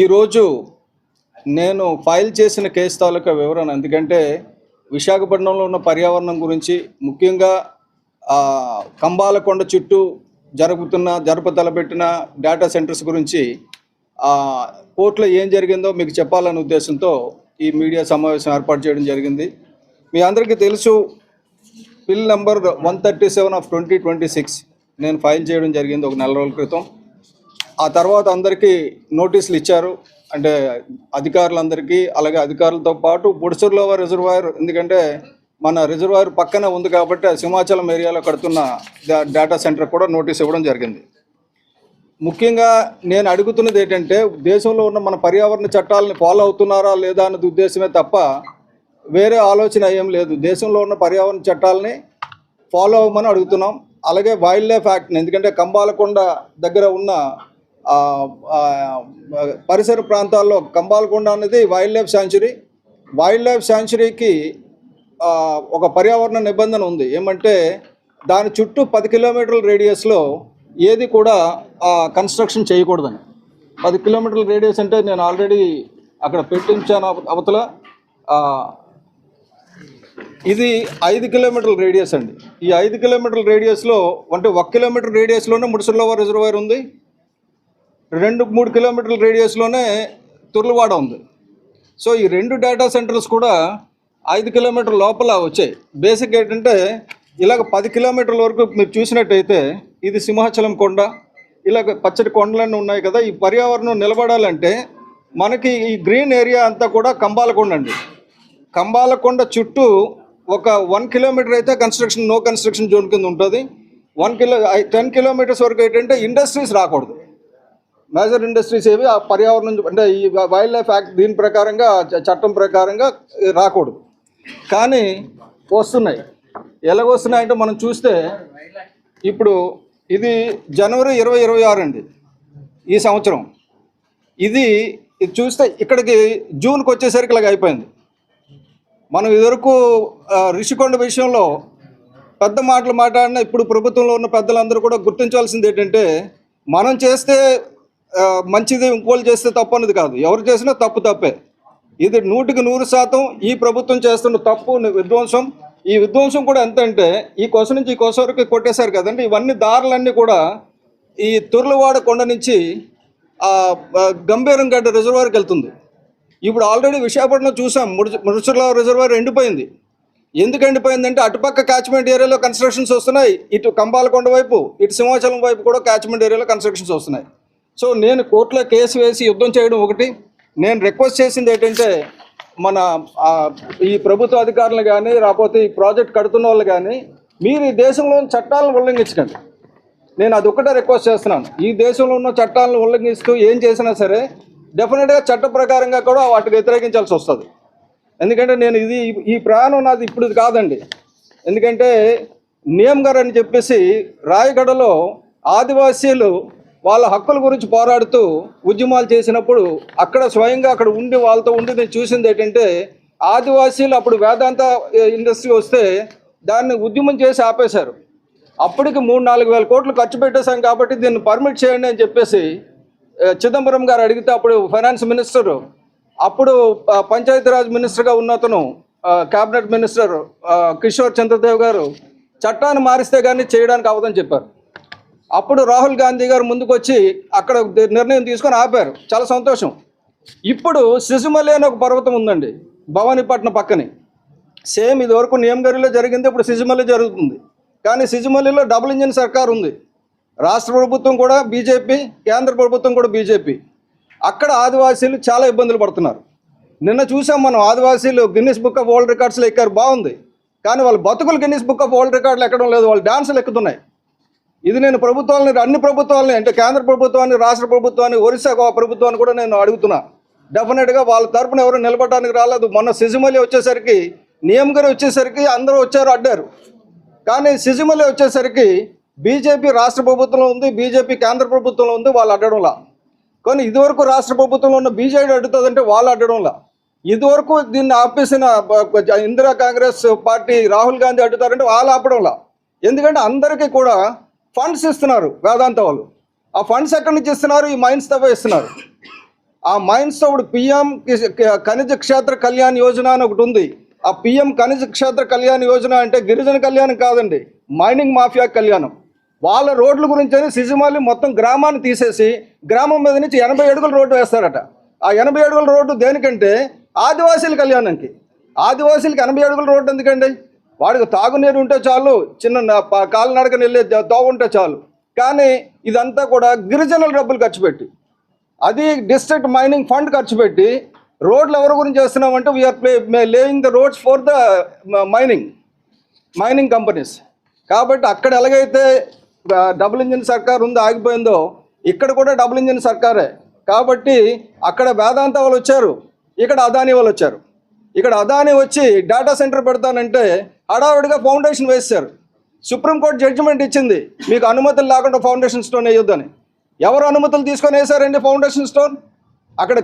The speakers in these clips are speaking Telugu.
ఈరోజు నేను ఫైల్ చేసిన కేసు తాలూకా వివరణ, ఎందుకంటే విశాఖపట్నంలో ఉన్న పర్యావరణం గురించి, ముఖ్యంగా కంబాలకొండ చుట్టూ జరపతలపెట్టిన డేటా సెంటర్స్ గురించి కోర్టులో ఏం జరిగిందో మీకు చెప్పాలనే ఉద్దేశంతో ఈ మీడియా సమావేశం ఏర్పాటు చేయడం జరిగింది. మీ అందరికీ తెలుసు, బిల్ నంబర్ 137 ఆఫ్ 2026 నేను ఫైల్ చేయడం జరిగింది ఒక నెల రోజుల క్రితం. ఆ తర్వాత అందరికీ నోటీసులు ఇచ్చారు, అంటే అధికారులందరికీ. అలాగే అధికారులతో పాటు బుడసర్లోవా రిజర్వాయర్, ఎందుకంటే మన రిజర్వాయర్ పక్కనే ఉంది కాబట్టి సింహాచలం ఏరియాలో కడుతున్న డేటా సెంటర్ కూడా నోటీస్ ఇవ్వడం జరిగింది. ముఖ్యంగా నేను అడుగుతున్నది ఏంటంటే, దేశంలో ఉన్న మన పర్యావరణ చట్టాలను ఫాలో అవుతున్నారా లేదా అన్నది ఉద్దేశమే తప్ప వేరే ఆలోచన ఏం లేదు. దేశంలో ఉన్న పర్యావరణ చట్టాలని ఫాలో అవ్వమని అడుగుతున్నాం. అలాగే వైల్డ్ లైఫ్ యాక్ట్ని, ఎందుకంటే కంబాలకొండ దగ్గర ఉన్న పరిసర ప్రాంతాల్లో కంబాలకొండ అనేది wild life sanctuary. Wild life శాంచురీకి ఒక పర్యావరణ నిబంధన ఉంది. ఏమంటే దాని చుట్టూ 10 కిలోమీటర్ల రేడియస్లో ఏది కూడా కన్స్ట్రక్షన్ చేయకూడదని. 10 కిలోమీటర్ల రేడియస్ అంటే నేను ఆల్రెడీ అక్కడ పెట్టించాను అవతల. ఇది 5 కిలోమీటర్ల రేడియస్ అండి. ఈ 5 కిలోమీటర్ల రేడియస్లో అంటే 1 కిలోమీటర్ రేడియస్లోనే ముడిసర్లోవా రిజర్వాయర్ ఉంది, 2-3 కిలోమీటర్ల రేడియస్లోనే తుర్లవాడ ఉంది. సో ఈ 2 డేటా సెంటర్స్ కూడా 5 కిలోమీటర్ల లోపల వచ్చాయి. బేసిక్ ఏంటంటే, ఇలాగ 10 కిలోమీటర్ల వరకు మీరు చూసినట్టయితే ఇది సింహాచలం కొండ, ఇలాగ పచ్చటి కొండలన్నీ ఉన్నాయి కదా. ఈ పర్యావరణం నిలబడాలంటే మనకి ఈ గ్రీన్ ఏరియా అంతా కూడా కంబాలకొండ అండి. కంబాలకొండ చుట్టూ ఒక 1 కిలోమీటర్ అయితే కన్స్ట్రక్షన్, నో కన్స్ట్రక్షన్ జోన్ కింద ఉంటుంది. 10 కిలోమీటర్స్ వరకు ఏంటంటే ఇండస్ట్రీస్ రాకూడదు. మేజర్ ఇండస్ట్రీస్ ఏవి ఆ పర్యావరణం అంటే ఈ వైల్డ్ లైఫ్ యాక్ట్ దీని ప్రకారంగా, చట్టం ప్రకారంగా రాకూడదు. కానీ వస్తున్నాయి. ఎలాగొస్తున్నాయంటే మనం చూస్తే, ఇప్పుడు ఇది జనవరి 2026 అండి ఈ సంవత్సరం. ఇది చూస్తే ఇక్కడికి జూన్కి వచ్చేసరికి ఇలాగ అయిపోయింది. మనం ఇదివరకు రిషికొండ విషయంలో పెద్ద మాటలు మాట్లాడినా ఇప్పుడు ప్రభుత్వంలో ఉన్న పెద్దలందరూ కూడా గుర్తించాల్సింది ఏంటంటే, మనం చేస్తే మంచిది, ఇంకోళ్ళు చేస్తే తప్పు అనేది కాదు. ఎవరు చేసినా తప్పు తప్పే. ఇది 100% ఈ ప్రభుత్వం చేస్తున్న తప్పు, విధ్వంసం. ఈ విధ్వంసం కూడా ఎంత అంటే, ఈ కొస నుంచి ఈ కొస వరకు కొట్టేశారు కదండి. ఇవన్నీ దారులన్నీ కూడా ఈ తుర్లవాడ కొండ నుంచి గంభీరంగడ్డ రిజర్వాయర్కి వెళ్తుంది. ఇప్పుడు ఆల్రెడీ విశాఖపట్నం చూసాం, ముడిసర్లోవా రిజర్వాయర్ ఎండిపోయింది. ఎందుకు ఎండిపోయిందంటే, అటుపక్క క్యాచ్మెంట్ ఏరియాలో కన్స్ట్రక్షన్స్ వస్తున్నాయి, ఇటు కంబాలకొండ వైపు, ఇటు సింహాచలం వైపు కూడా క్యాచ్మెంట్ ఏరియాలో కన్స్ట్రక్షన్స్ వస్తున్నాయి. సో నేను కోర్టులో కేసు వేసి యుద్ధం చేయడం ఒకటి. నేను రిక్వెస్ట్ చేసింది ఏంటంటే, మన ఈ ప్రభుత్వ అధికారులు కానీ, రాకపోతే ఈ ప్రాజెక్ట్ కడుతున్న వాళ్ళు కానీ, మీరు ఈ దేశంలో చట్టాలను ఉల్లంఘించకండి. నేను అది ఒకటే రిక్వెస్ట్ చేస్తున్నాను. ఈ దేశంలో ఉన్న చట్టాలను ఉల్లంఘిస్తూ ఏం చేసినా సరే డెఫినెట్గా చట్ట ప్రకారంగా కూడా వాటికి వ్యతిరేకించాల్సి వస్తుంది. ఎందుకంటే నేను ఈ ప్రయాణం నాది ఇప్పుడు కాదండి. ఎందుకంటే నియమ్ గారు అని చెప్పేసి రాయగడలో ఆదివాసీలు వాళ్ళ హక్కుల గురించి పోరాడుతూ ఉద్యమాలు చేసినప్పుడు అక్కడ స్వయంగా అక్కడ ఉండి వాళ్ళతో ఉండి నేను చూసింది ఏంటంటే, ఆదివాసీలు అప్పుడు వేదాంత ఇండస్ట్రీ వస్తే దాన్ని ఉద్యమం చేసి ఆపేశారు. అప్పటికి 3-4 వేల కోట్లు ఖర్చు పెట్టేశాం కాబట్టి దీన్ని పర్మిట్ చేయండి అని చెప్పేసి చిదంబరం గారు అడిగితే, అప్పుడు ఫైనాన్స్ మినిస్టర్, అప్పుడు పంచాయతీరాజ్ మినిస్టర్గా ఉన్న అతను, క్యాబినెట్ మినిస్టర్ కిషోర్ చంద్రదేవ్ గారు చట్టాన్ని మారిస్తే కానీ చేయడానికి అవ్వదని చెప్పారు. అప్పుడు రాహుల్ గాంధీ గారు ముందుకు వచ్చి అక్కడ నిర్ణయం తీసుకొని ఆపారు. చాలా సంతోషం. ఇప్పుడు సిజుమలి అనే ఒక పర్వతం ఉందండి భవానీపట్నం పక్కనే. సేమ్ ఇది వరకు నియమగిరిలో జరిగింది, ఇప్పుడు సిజుమలి జరుగుతుంది. కానీ సిజుమలిలో డబుల్ ఇంజిన్ సర్కార్ ఉంది. రాష్ట్ర ప్రభుత్వం కూడా బీజేపీ, కేంద్ర ప్రభుత్వం కూడా బీజేపీ. అక్కడ ఆదివాసీలు చాలా ఇబ్బందులు పడుతున్నారు. నిన్న చూసాం మనం, ఆదివాసీలు గిన్నిస్ బుక్ ఆఫ్ వరల్డ్ రికార్డ్స్లో ఎక్కారు, బాగుంది. కానీ వాళ్ళ బతుకులు గిన్నిస్ బుక్ ఆఫ్ వరల్డ్ రికార్డులు ఎక్కడం లేదు, వాళ్ళు డాన్సులు ఎక్కుతున్నాయి. ఇది నేను ప్రభుత్వాలని, అన్ని ప్రభుత్వాలని, అంటే కేంద్ర ప్రభుత్వాన్ని, రాష్ట్ర ప్రభుత్వాన్ని, ఒరిస్సా ప్రభుత్వాన్ని కూడా నేను అడుగుతున్నా. డెఫినెట్గా వాళ్ళ తరపున ఎవరు నిలబడడానికి రాలేదు. మొన్న సిజుమలి వచ్చేసరికి, నియమగిరి వచ్చేసరికి అందరూ వచ్చారు, అడ్డారు. కానీ సిజుమలి వచ్చేసరికి బీజేపీ రాష్ట్ర ప్రభుత్వంలో ఉంది, బీజేపీ కేంద్ర ప్రభుత్వంలో ఉంది, వాళ్ళు అడ్డడంలా. కానీ ఇదివరకు రాష్ట్ర ప్రభుత్వంలో ఉన్న బీజేపీ అడ్డుతుందంటే వాళ్ళు అడ్డడంలా. ఇదివరకు దీన్ని ఆపేసిన ఇందిరా కాంగ్రెస్ పార్టీ రాహుల్ గాంధీ అడ్డుతారంటే వాళ్ళు ఆపడంలా. ఎందుకంటే అందరికీ కూడా ఫండ్స్ ఇస్తున్నారు వేదాంత వాళ్ళు. ఆ ఫండ్స్ ఎక్కడి నుంచి ఇస్తున్నారు? ఈ మైన్స్ తవ్వే ఇస్తున్నారు. ఆ మైన్స్తో ఇప్పుడు పిఎం ఖనిజ క్షేత్ర కళ్యాణ్ యోజన అని ఒకటి ఉంది. ఆ పిఎం ఖనిజ క్షేత్ర కళ్యాణ్ యోజన అంటే గిరిజన కళ్యాణం కాదండి, మైనింగ్ మాఫియా కళ్యాణం. వాళ్ళ రోడ్ల గురించి సిసిమాలి మొత్తం గ్రామాన్ని తీసేసి గ్రామం మీద నుంచి 80 అడుగుల రోడ్డు వేస్తారట. ఆ 80 అడుగుల రోడ్డు దేనికంటే ఆదివాసీల కళ్యాణానికి. ఆదివాసీలకి 80 అడుగుల రోడ్డు ఎందుకండి? వాడికి తాగునీరు ఉంటే చాలు, చిన్న కాలినడకని వెళ్ళే తోవ ఉంటే చాలు. కానీ ఇదంతా కూడా గిరిజనుల డబ్బులు ఖర్చు పెట్టి, అది డిస్ట్రిక్ట్ మైనింగ్ ఫండ్ ఖర్చు పెట్టి రోడ్లు ఎవరి గురించి చేస్తున్నామంటే we're laying the roads for the mining companies. కాబట్టి అక్కడ ఎలాగైతే డబుల్ ఇంజిన్ సర్కార్ ఉందో ఆగిపోయిందో, ఇక్కడ కూడా డబుల్ ఇంజిన్ సర్కారే. కాబట్టి అక్కడ వేదాంత వాళ్ళు వచ్చారు, ఇక్కడ అదానీ వాళ్ళు వచ్చారు. ఇక్కడ అదానీ వచ్చి డేటా సెంటర్ పెడతానంటే హడావిడిగా ఫౌండేషన్ వేశారు. సుప్రీంకోర్టు జడ్జిమెంట్ ఇచ్చింది, మీకు అనుమతులు లేకుండా ఫౌండేషన్ స్టోన్ వేయొద్దని. ఎవరు అనుమతులు తీసుకొని వేశారండి ఫౌండేషన్ స్టోన్? అక్కడ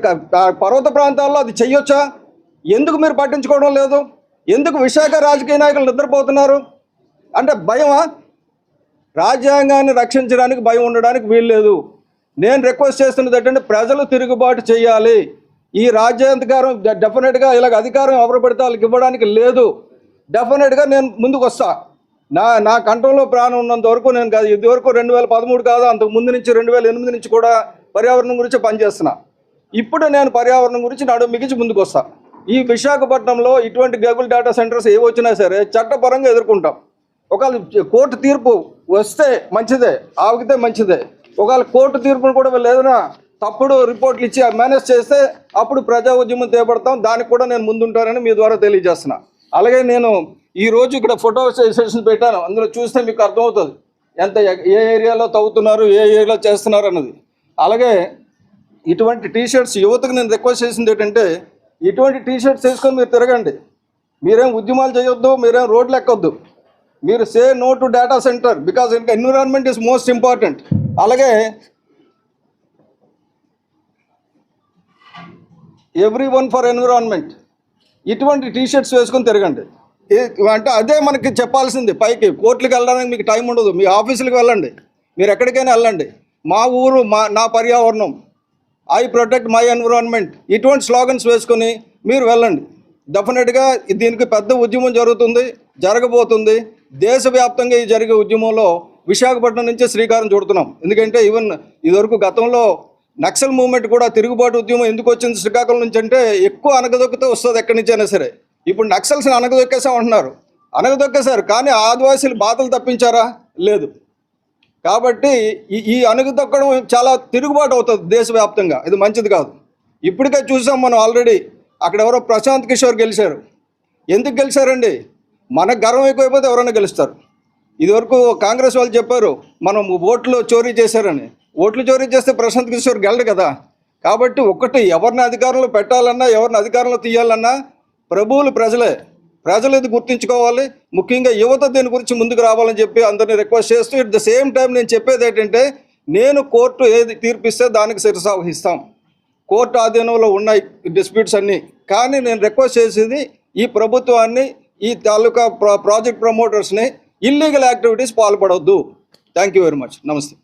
పర్వత ప్రాంతాల్లో అది చెయ్యొచ్చా? ఎందుకు మీరు పట్టించుకోవడం లేదు? ఎందుకు విశాఖ రాజకీయ నాయకులు నిద్రపోతున్నారు? అంటే భయమా? రాజ్యాంగాన్ని రక్షించడానికి భయం ఉండడానికి వీల్లేదు. నేను రిక్వెస్ట్ చేస్తున్నది ఏంటంటే ప్రజలు తిరుగుబాటు చేయాలి. ఈ రాజ్యాంగాధికారం డెఫినెట్గా ఇలాగ అధికారం ఎవరు పెడితే వాళ్ళకి ఇవ్వడానికి లేదు. డెఫినెట్గా నేను ముందుకు వస్తా. నా కంట్రోల్లో ప్రాణం ఉన్నంత వరకు నేను కాదు, ఇది వరకు 2013 కాదు, అంతకు ముందు నుంచి 2008 నుంచి కూడా పర్యావరణం గురించి పనిచేస్తున్నా. ఇప్పుడు నేను పర్యావరణం గురించి నడుము మిగించి ముందుకు వస్తా. ఈ విశాఖపట్నంలో ఇటువంటి గూగుల్ డేటా సెంటర్స్ ఏ వచ్చినా సరే చట్టపరంగా ఎదుర్కొంటాం. ఒకవేళ కోర్టు తీర్పు వస్తే మంచిదే, ఆగితే మంచిదే. ఒకవేళ కోర్టు తీర్పును కూడా వీళ్ళు ఏదైనా తప్పుడు రిపోర్ట్లు ఇచ్చి మేనేజ్ చేస్తే అప్పుడు ప్రజా ఉద్యమం చేపడతాం. దానికి కూడా నేను ముందుంటానని మీ ద్వారా తెలియజేస్తున్నా. అలాగే నేను ఈరోజు ఇక్కడ ఫోటో సెషన్ పెట్టాను, అందులో చూస్తే మీకు అర్థమవుతుంది ఎంత ఏ ఏరియాలో తవ్వుతున్నారు, ఏ ఏరియాలో చేస్తున్నారు అన్నది. అలాగే ఇటువంటి టీషర్ట్స్ యువతకు నేను రిక్వెస్ట్ చేసింది ఏంటంటే, ఇటువంటి టీషర్ట్స్ వేసుకొని మీరు తిరగండి. మీరేం ఉద్యమాలు చేయొద్దు, మీరేం రోడ్లు ఎక్కొద్దు. మీరు say no to data center because environment is most important. అలాగే ఎవ్రీ వన్ ఫర్ ఎన్విరాన్మెంట్, ఇటువంటి టీషర్ట్స్ వేసుకొని తిరగండి. అంటే అదే మనకి చెప్పాల్సింది. పైకి కోర్టులకు వెళ్ళడానికి మీకు టైం ఉండదు, మీ ఆఫీసులకు వెళ్ళండి, మీరు ఎక్కడికైనా వెళ్ళండి. మా ఊరు నా పర్యావరణం, ఐ ప్రొటెక్ట్ మై ఎన్విరాన్మెంట్, ఇటువంటి స్లోగన్స్ వేసుకొని మీరు వెళ్ళండి. డెఫినెట్గా దీనికి పెద్ద ఉద్యమం జరగబోతుంది. దేశవ్యాప్తంగా ఈ జరిగే ఉద్యమంలో విశాఖపట్నం నుంచే శ్రీకారం చుడుతున్నాం. ఎందుకంటే ఈవెన్ ఇదివరకు గతంలో నక్సల్ మూవ్మెంట్ కూడా తిరుగుబాటు ఉద్యమం ఎందుకు వచ్చింది శ్రీకాకుళం నుంచి అంటే, ఎక్కువ అనగదొక్కితే వస్తుంది ఎక్కడి నుంచి అయినా సరే. ఇప్పుడు నక్సల్స్ని అనగదొక్కేసామంటున్నారు, అనగదొక్కేశారు, కానీ ఆదివాసీలు బాధలు తప్పించారా? లేదు. కాబట్టి ఈ అణగదొక్కడం చాలా తిరుగుబాటు అవుతుంది దేశవ్యాప్తంగా, ఇది మంచిది కాదు. ఇప్పటికే చూసాం మనం ఆల్రెడీ, అక్కడ ఎవరో ప్రశాంత్ కిషోర్ గెలిచారు. ఎందుకు గెలిచారండి? మనకు గర్వం ఎక్కువైపోతే ఎవరైనా గెలుస్తారు. ఇదివరకు కాంగ్రెస్ వాళ్ళు చెప్పారు మనం ఓట్లు చోరీ చేశారని. ఓట్లు చోరీ చేస్తే ప్రశాంత్ కిషోర్ గెలడు కదా. కాబట్టి ఒకటి, ఎవరిని అధికారంలో పెట్టాలన్నా ఎవరిని అధికారంలో తీయాలన్నా ప్రభువులు ప్రజలు ఇది గుర్తించుకోవాలి. ముఖ్యంగా యువత దీని గురించి ముందుకు రావాలని చెప్పి అందరినీ రిక్వెస్ట్ చేస్తూ, ఎట్ ద సేమ్ టైం నేను చెప్పేది ఏంటంటే, నేను కోర్టు ఏది తీర్పిస్తే దానికి శిరసావహిస్తాం. కోర్టు ఆధీనంలో ఉన్నాయి డిస్ప్యూట్స్ అన్నీ. కానీ నేను రిక్వెస్ట్ చేసేది ఈ ప్రభుత్వాన్ని, ఈ తాలూకా ప్రాజెక్ట్ ప్రమోటర్స్ని ఇల్లీగల్ యాక్టివిటీస్ పాల్పడవద్దు. Thank you very much. నమస్తే.